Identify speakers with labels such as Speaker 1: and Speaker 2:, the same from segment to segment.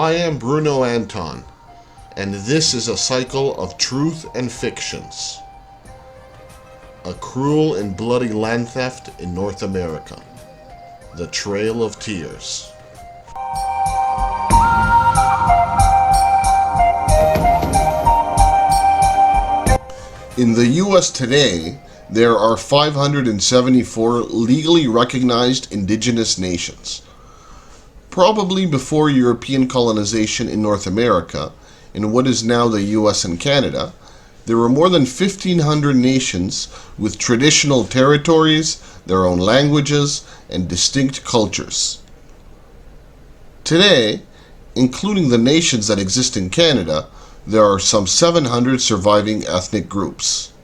Speaker 1: I am Bruno Anton, and this is a cycle of truth and fictions. A cruel and bloody land theft in North America. The Trail of Tears. In the U.S. today, there are 574 legally recognized indigenous nations. Probably before European colonization in North America, in what is now the U.S. and Canada, there were more than 1,500 nations with traditional territories, their own languages, and distinct cultures. Today, including the nations that exist in Canada, there are some 700 surviving ethnic groups.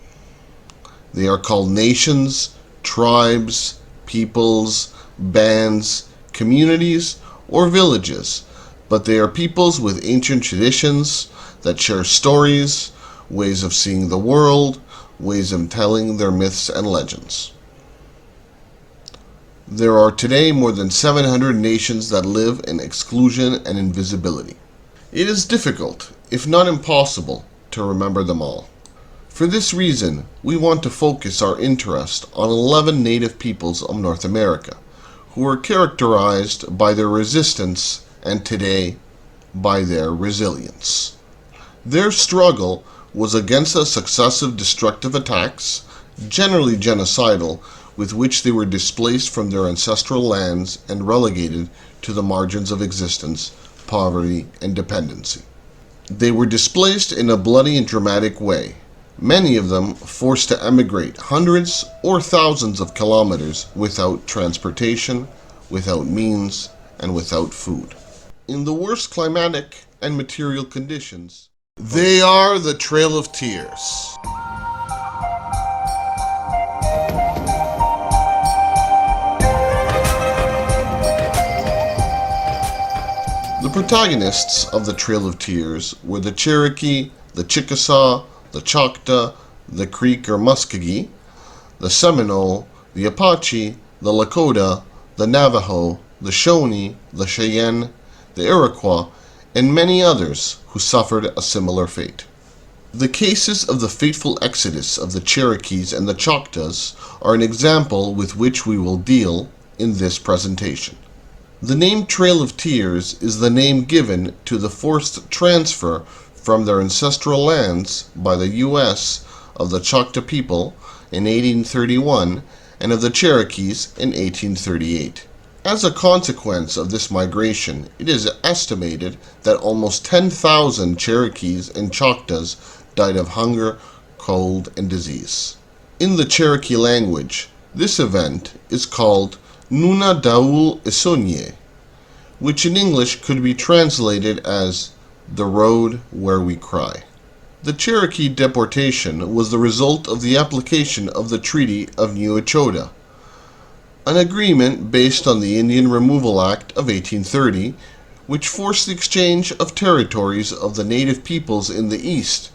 Speaker 1: They are called nations, tribes, peoples, bands, communities, or villages, but they are peoples with ancient traditions that share stories, ways of seeing the world, ways of telling their myths and legends. There are today more than 700 nations that live in exclusion and invisibility. It is difficult, if not impossible, to remember them all. For this reason, we want to focus our interest on 11 native peoples of North America, who are characterized by their resistance and today by their resilience. Their struggle was against the successive destructive attacks, generally genocidal, with which they were displaced from their ancestral lands and relegated to the margins of existence, poverty, and dependency. They were displaced in a bloody and dramatic way, many of them forced to emigrate hundreds or thousands of kilometers without transportation, without means, and without food. In the worst climatic and material conditions, they are the Trail of Tears. The protagonists of the Trail of Tears were the Cherokee, the Chickasaw, the Choctaw, the Creek or Muskogee, the Seminole, the Apache, the Lakota, the Navajo, the Shawnee, the Cheyenne, the Iroquois, and many others who suffered a similar fate. The cases of the fateful exodus of the Cherokees and the Choctaws are an example with which we will deal in this presentation. The name Trail of Tears is the name given to the forced transfer from their ancestral lands by the U.S. of the Choctaw people in 1831 and of the Cherokees in 1838. As a consequence of this migration, it is estimated that almost 10,000 Cherokees and Choctaws died of hunger, cold, and disease. In the Cherokee language, this event is called Nuna Daul Isonye, which in English could be translated as the road where we cry. The Cherokee deportation was the result of the application of the Treaty of New Echota, an agreement based on the Indian Removal Act of 1830, which forced the exchange of territories of the native peoples in the east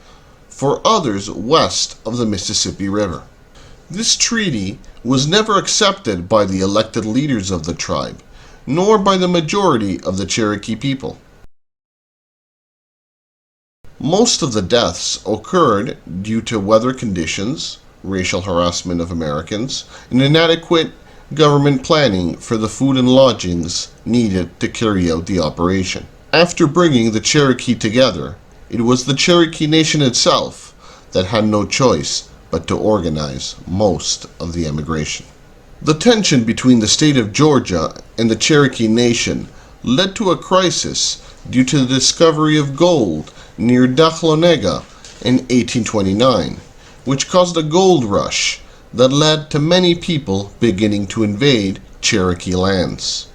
Speaker 1: for others west of the Mississippi River. This treaty was never accepted by the elected leaders of the tribe, nor by the majority of the Cherokee people. Most of the deaths occurred due to weather conditions, racial harassment of Americans, and inadequate government planning for the food and lodgings needed to carry out the operation. After bringing the Cherokee together, it was the Cherokee Nation itself that had no choice but to organize most of the emigration. The tension between the state of Georgia and the Cherokee Nation led to a crisis due to the discovery of gold near Dahlonega in 1829, which caused a gold rush that led to many people beginning to invade Cherokee lands.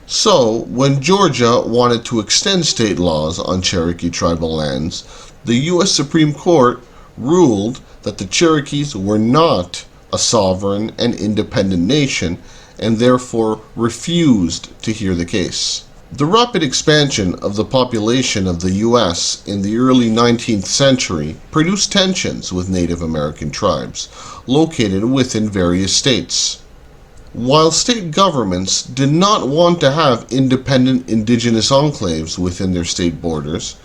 Speaker 1: So, when Georgia wanted to extend state laws on Cherokee tribal lands, the U.S. Supreme Court ruled that the Cherokees were not a sovereign and independent nation and therefore refused to hear the case. The rapid expansion of the population of the U.S. in the early 19th century produced tensions with Native American tribes located within various states. While state governments did not want to have independent indigenous enclaves within their state borders,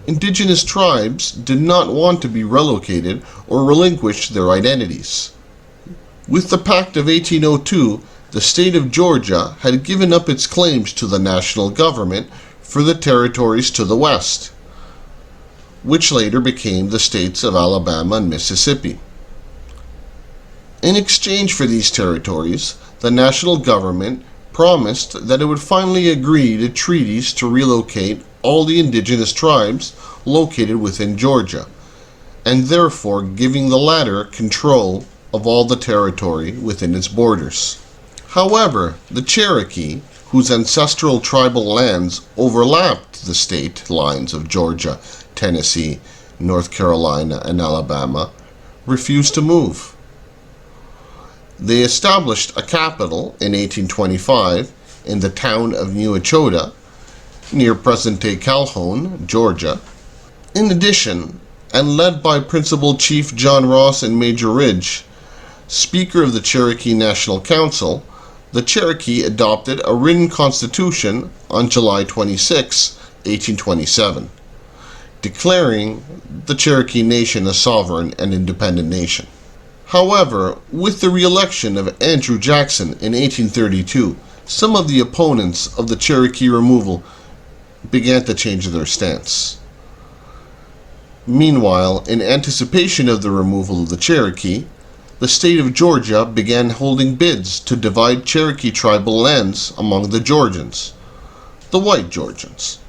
Speaker 1: indigenous tribes did not want to be relocated or relinquish their identities. With the Pact of 1802, the state of Georgia had given up its claims to the national government for the territories to the west, which later became the states of Alabama and Mississippi. In exchange for these territories, the national government promised that it would finally agree to treaties to relocate all the indigenous tribes located within Georgia, and therefore giving the latter control of all the territory within its borders. However, the Cherokee, whose ancestral tribal lands overlapped the state lines of Georgia, Tennessee, North Carolina, and Alabama, refused to move. They established a capital in 1825 in the town of New Echota, near present-day Calhoun, Georgia. In addition, and led by Principal Chief John Ross and Major Ridge, Speaker of the Cherokee National Council, the Cherokee adopted a written constitution on July 26, 1827, declaring the Cherokee Nation a sovereign and independent nation. However, with the re-election of Andrew Jackson in 1832, some of the opponents of the Cherokee removal began to change their stance. Meanwhile, in anticipation of the removal of the Cherokee, the state of Georgia began holding bids to divide Cherokee tribal lands among the Georgians, the white Georgians.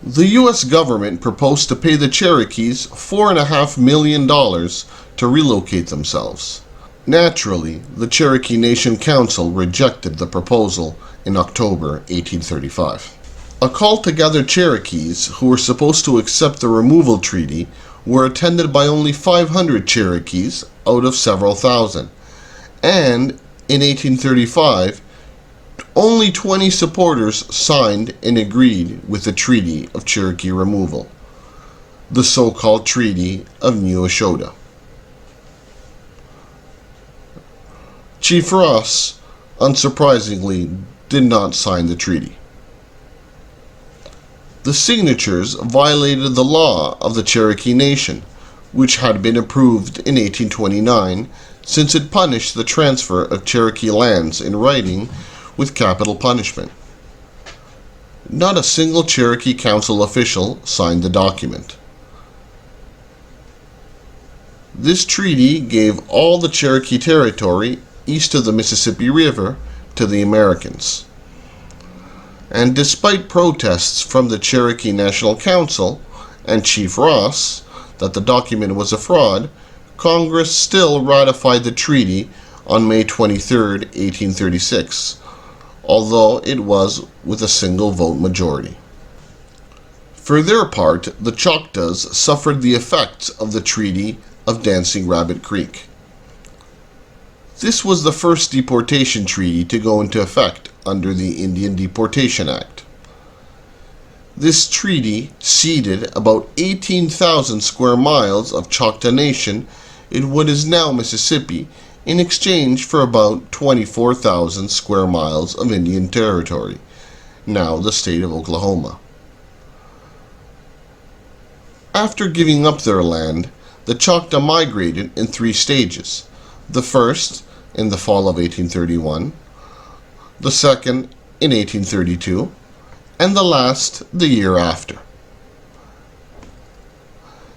Speaker 1: The U.S. government proposed to pay the Cherokees $4.5 million to relocate themselves. Naturally, the Cherokee Nation Council rejected the proposal in October 1835. A call to gather Cherokees who were supposed to accept the removal treaty were attended by only 500 Cherokees out of several thousand, and in 1835, only 20 supporters signed and agreed with the Treaty of Cherokee Removal, the so-called Treaty of New Echota. Chief Ross, unsurprisingly, did not sign the treaty. The signatures violated the law of the Cherokee Nation, which had been approved in 1829, since it punished the transfer of Cherokee lands in writing with capital punishment. Not a single Cherokee Council official signed the document. This treaty gave all the Cherokee territory east of the Mississippi River to the Americans. And despite protests from the Cherokee National Council and Chief Ross that the document was a fraud, Congress still ratified the treaty on May 23, 1836, although it was with a single vote majority. For their part, the Choctaws suffered the effects of the Treaty of Dancing Rabbit Creek. This was the first deportation treaty to go into effect under the Indian Deportation Act. This treaty ceded about 18,000 square miles of Choctaw Nation in what is now Mississippi in exchange for about 24,000 square miles of Indian Territory, now the state of Oklahoma. After giving up their land, the Choctaw migrated in 3 stages. The first, in the fall of 1831, the second, in 1832, and the last, the year after.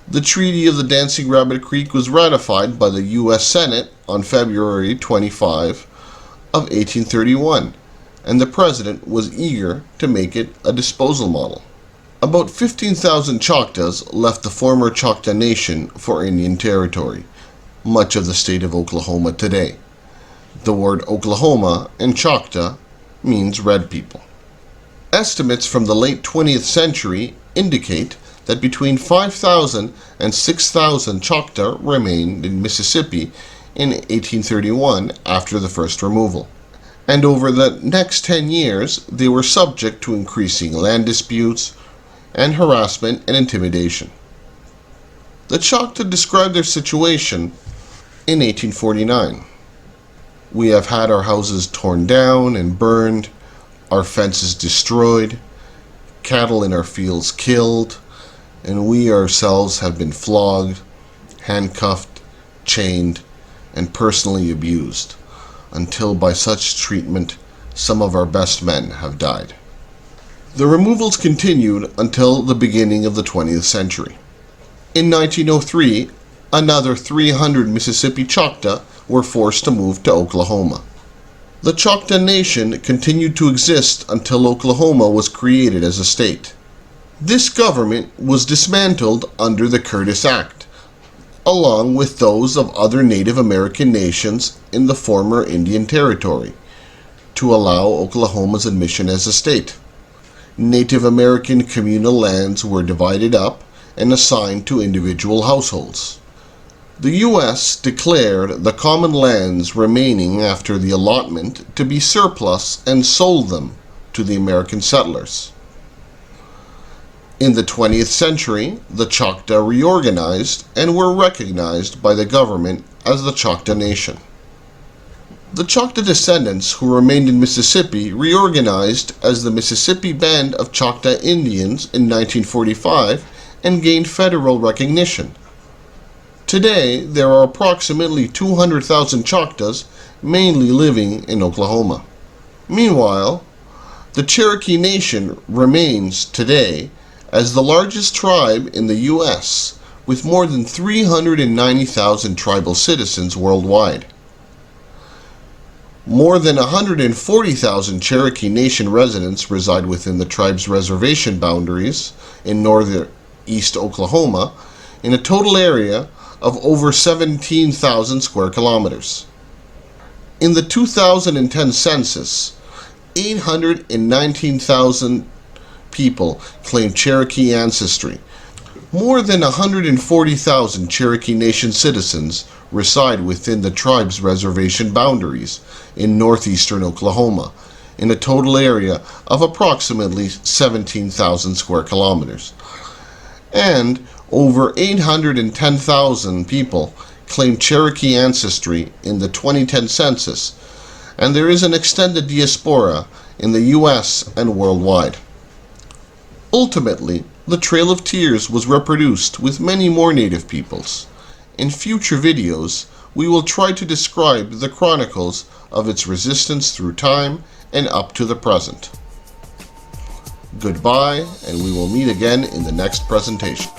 Speaker 1: The Treaty of the Dancing Rabbit Creek was ratified by the U.S. Senate on February 25 of 1831, and the President was eager to make it a disposal model. About 15,000 Choctaws left the former Choctaw Nation for Indian Territory, much of the state of Oklahoma today. The word Oklahoma in Choctaw means red people. Estimates from the late 20th century indicate that between 5,000 and 6,000 Choctaw remained in Mississippi in 1831 after the first removal. And over the next 10 years, they were subject to increasing land disputes and harassment and intimidation. The Choctaw described their situation in 1849. We have had our houses torn down and burned, our fences destroyed, cattle in our fields killed, and we ourselves have been flogged, handcuffed, chained, and personally abused, until by such treatment some of our best men have died. The removals continued until the beginning of the 20th century. In 1903, another 300 Mississippi Choctaw were forced to move to Oklahoma. The Choctaw Nation continued to exist until Oklahoma was created as a state. This government was dismantled under the Curtis Act, along with those of other Native American nations in the former Indian Territory, to allow Oklahoma's admission as a state. Native American communal lands were divided up and assigned to individual households. The U.S. declared the common lands remaining after the allotment to be surplus and sold them to the American settlers. In the 20th century, the Choctaw reorganized and were recognized by the government as the Choctaw Nation. The Choctaw descendants who remained in Mississippi reorganized as the Mississippi Band of Choctaw Indians in 1945 and gained federal recognition. Today, there are approximately 200,000 Choctaws, mainly living in Oklahoma. Meanwhile, the Cherokee Nation remains today as the largest tribe in the U.S., with more than 390,000 tribal citizens worldwide. More than 140,000 Cherokee Nation residents reside within the tribe's reservation boundaries in northeast Oklahoma, in a total area of over 17,000 square kilometers. In the 2010 census, 819,000 people claimed Cherokee ancestry. More than 140,000 Cherokee Nation citizens reside within the tribe's reservation boundaries in northeastern Oklahoma, in a total area of approximately 17,000 square kilometers. And over 810,000 people claim Cherokee ancestry in the 2010 census, and there is an extended diaspora in the U.S. and worldwide. Ultimately, the Trail of Tears was reproduced with many more Native peoples. In future videos, we will try to describe the chronicles of its resistance through time and up to the present. Goodbye, and we will meet again in the next presentation.